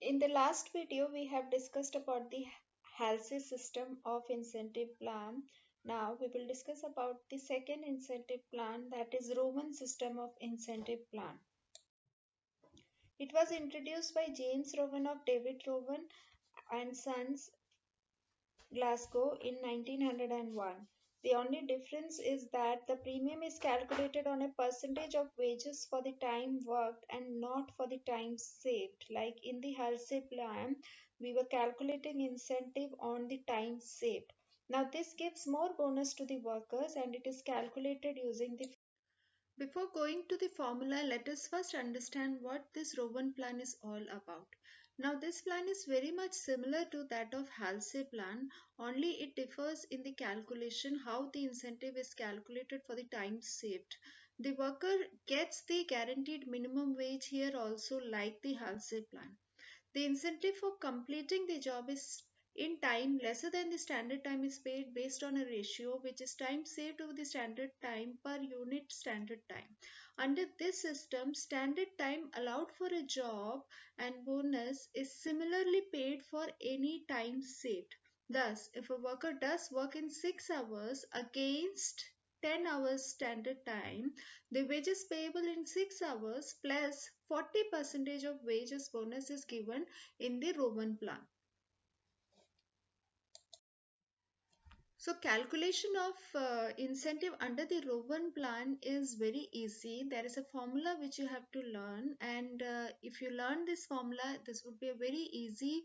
In the last video, we have discussed about the Halsey system of incentive plan. Now we will discuss about the second incentive plan, that is Rowan system of incentive plan. It was introduced by James Rowan of David Rowan and Sons, Glasgow in 1901. The only difference is that the premium is calculated on a percentage of wages for the time worked and not for the time saved. Like in the Halsey plan, we were calculating incentive on the time saved. Now this gives more bonus to the workers and it is calculated using the. Before going to the formula, let us first understand what this Rowan plan is all about. Now, this plan is very much similar to that of Halsey plan, only it differs in the calculation how the incentive is calculated for the time saved. The worker gets the guaranteed minimum wage here also like the Halsey plan. The incentive for completing the job is in time lesser than the standard time is paid based on a ratio which is time saved over the standard time per unit standard time. Under this system, standard time allowed for a job and bonus is similarly paid for any time saved. Thus, if a worker does work in 6 hours against 10 hours standard time, the wages payable in 6 hours plus 40% of wages bonus is given in the Rowan plan. So calculation of incentive under the Rowan plan is very easy. There is a formula which you have to learn, and if you learn this formula, this would be a very easy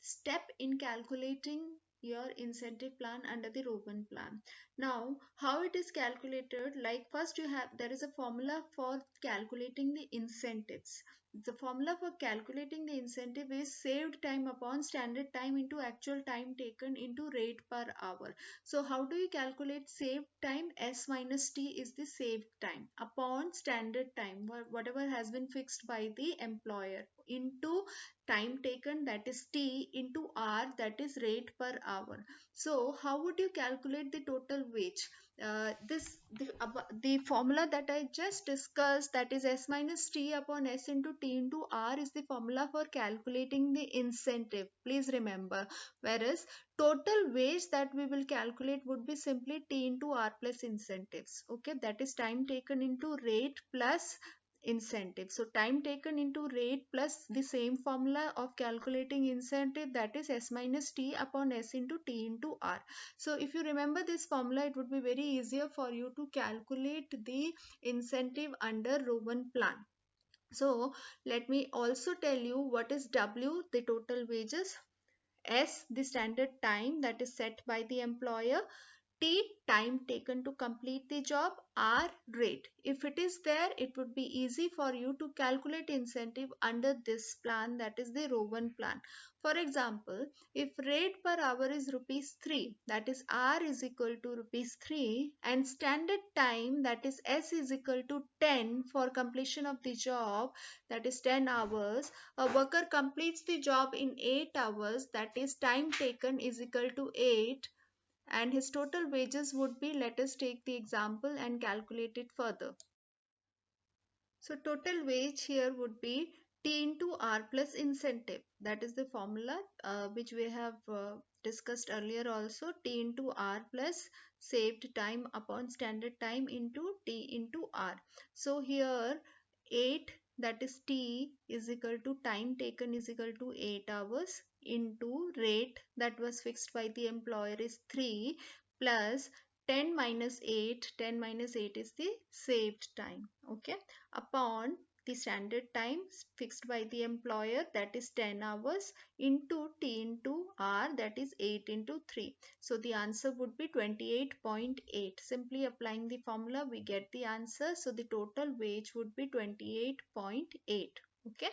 step in calculating your incentive plan under the Rowan plan. Now, how it is calculated? Like first you have, there is a formula for calculating the incentives. The formula for calculating the incentive is saved time upon standard time into actual time taken into rate per hour. So how do you calculate saved time? S minus T is the saved time upon standard time, whatever has been fixed by the employer, into time taken, that is T, into R, that is rate per hour. So how would you calculate the total wage? The formula that I just discussed, that is S minus T upon S into T into R, is the formula for calculating the incentive. Please remember. Whereas total wage that we will calculate would be simply T into R plus incentives. Okay, that is time taken into rate plus incentive. So time taken into rate plus the same formula of calculating incentive, that is S minus T upon S into T into R. So if you remember this formula, it would be very easier for you to calculate the incentive under Rowan plan. So let me also tell you what is W, the total wages, S, the standard time that is set by the employer, T, time taken to complete the job, R, rate. If it is there, it would be easy for you to calculate incentive under this plan, that is the Rowan plan. For example, if rate per hour is rupees 3, that is R is equal to rupees 3, and standard time, that is S is equal to 10 for completion of the job, that is 10 hours, a worker completes the job in 8 hours, that is time taken is equal to 8, and his total wages would be, let us take the example and calculate it further. So total wage here would be T into R plus incentive. That is the formula which we have discussed earlier also. T into R plus saved time upon standard time into T into R. So here 8, that is T, is equal to time taken is equal to 8 hours into rate that was fixed by the employer is 3 plus 10 minus 8. 10 minus 8 is the saved time. Okay, upon the standard time fixed by the employer, that is 10 hours, into T into R, that is 8 into 3. So the answer would be 28.8. Simply applying the formula, we get the answer. So the total wage would be 28.8. Okay.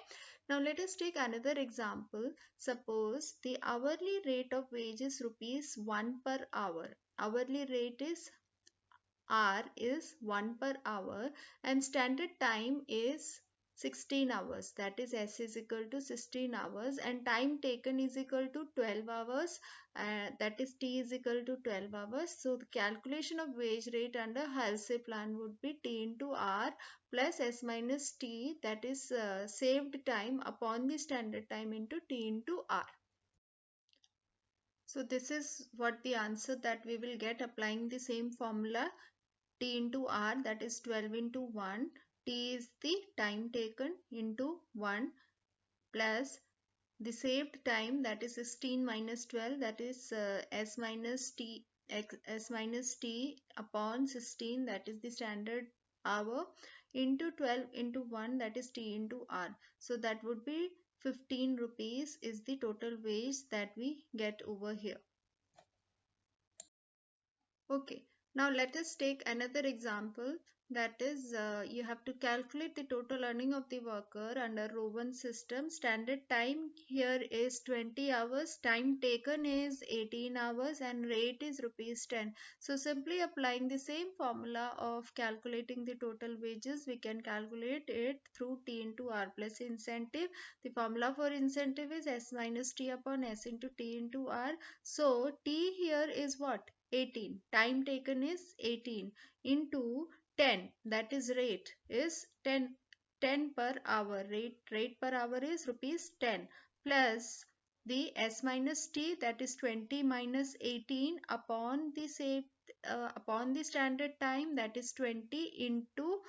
Now let us take another example. Suppose the hourly rate of wage is rupees 1 per hour. Hourly rate is R is 1 per hour and standard time is 16 hours, that is S is equal to 16 hours, and time taken is equal to 12 hours, that is T is equal to 12 hours. So the calculation of wage rate under Halsey plan would be T into R plus S minus T, that is saved time upon the standard time into T into R. So this is what the answer that we will get applying the same formula. T into R, that is 12 into 1. T is the time taken into 1 plus the saved time, that is 16 minus 12, that is S minus T, S minus T upon 16, that is the standard hour, into 12 into 1, that is T into R. So that would be 15 rupees is the total wage that we get over here. Okay, now let us take another example, that is you have to calculate the total earning of the worker under row 1 system. Standard time here is 20 hours, time taken is 18 hours, and rate is rupees 10. So simply applying the same formula of calculating the total wages, we can calculate it through T into R plus incentive. The formula for incentive is S minus T upon S into T into R. So T here is what? 18. Time taken is 18 into 10, that is rate is 10 per hour. Rate per hour is rupees 10 plus the S minus T, that is 20 minus 18 upon the upon the standard time, that is 20 into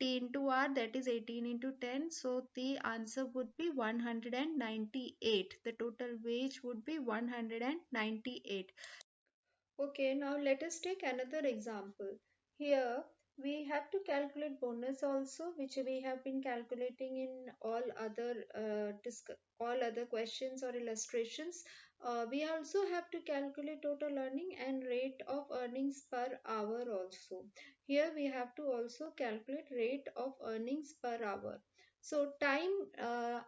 T into R, that is 18 into 10. So the answer would be 198. The total wage would be 198. Okay, now let us take another example. Here we have to calculate bonus also, which we have been calculating in all other questions or illustrations. We also have to calculate total earning and rate of earnings per hour also. Here we have to also calculate rate of earnings per hour. So time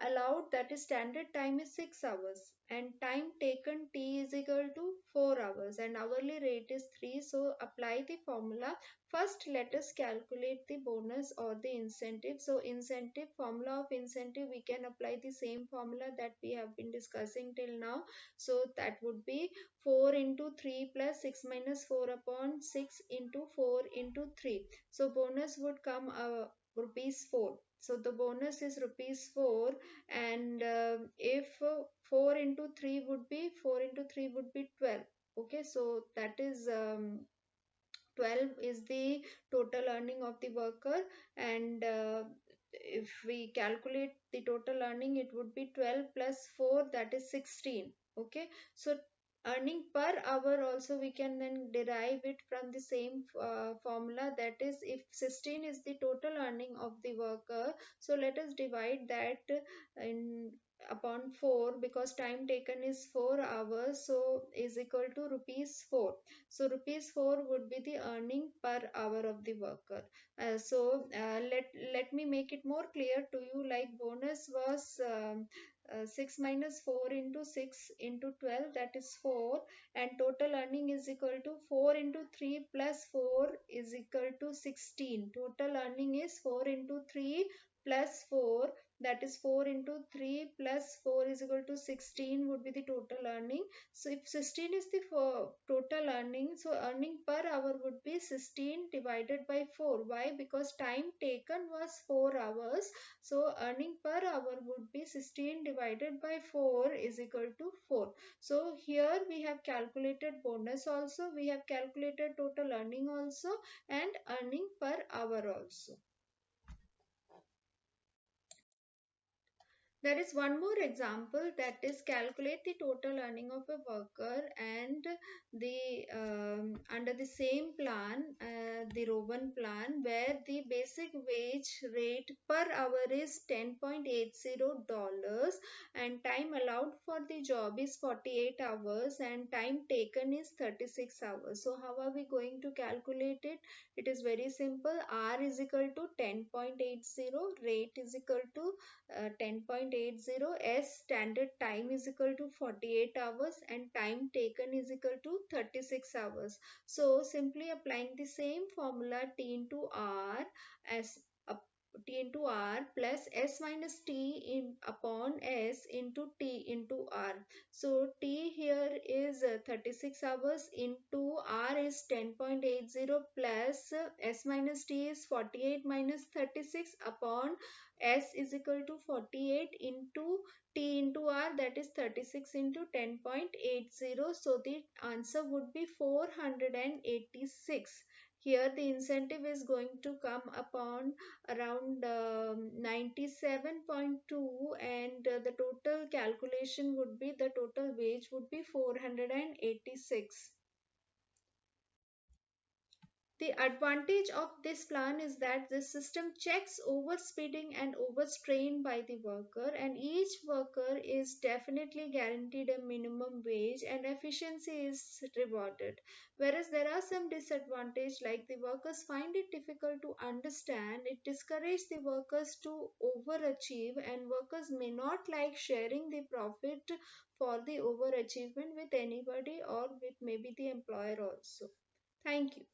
allowed, that is standard time, is 6 hours, and time taken T is equal to 4 hours, and hourly rate is 3. So apply the formula. First let us calculate the bonus or the incentive. So incentive, formula of incentive, we can apply the same formula that we have been discussing till now. So that would be 4 into 3 plus 6 minus 4 upon 6 into 4 into 3. So bonus would come rupees 4. So the bonus is rupees 4, and if 4 into 3 would be 12. Okay, so that is 12 is the total earning of the worker, and if we calculate the total earning, it would be 12 plus 4, that is 16. Okay, so earning per hour also we can then derive it from the same formula, that is if 16 is the total earning of the worker, so let us divide that in upon 4, because time taken is 4 hours, so is equal to rupees 4. So rupees 4 would be the earning per hour of the worker. Let me make it more clear to you. Like bonus was 6 minus 4 into 6 into 12, that is 4, and total earning is equal to 4 into 3 plus 4 is equal to 16. Total earning is 4 into 3 plus 4, that is 4 into 3 plus 4 is equal to 16 would be the total earning. So if 16 is the total earning, so earning per hour would be 16 divided by 4. Why? Because time taken was 4 hours. So earning per hour would be 16 divided by 4 is equal to 4. So here we have calculated bonus also, we have calculated total earning also, and earning per hour also. There is one more example, that is calculate the total earning of a worker, and the under the same plan, the row 1 plan, where the basic wage rate per hour is $10.80, and time allowed for the job is 48 hours, and time taken is 36 hours. So how are we going to calculate it? It is very simple. R is equal to 10.80, rate is equal to 10.80, as standard time is equal to 48 hours, and time taken is equal to 36 hours. So simply applying the same formula, T into R, as T into R plus S minus T in upon S into T into R. So T here is 36 hours into R is 10.80 plus S minus T is 48 minus 36 upon S is equal to 48 into T into R, that is 36 into 10.80. So the answer would be 486. Here the incentive is going to come upon around 97.2, and the total calculation would be, the total wage would be 486. The advantage of this plan is that the system checks overspeeding and overstrain by the worker, and each worker is definitely guaranteed a minimum wage and efficiency is rewarded. Whereas there are some disadvantages, like the workers find it difficult to understand, it discourages the workers to overachieve, and workers may not like sharing the profit for the overachievement with anybody or with maybe the employer also. Thank you.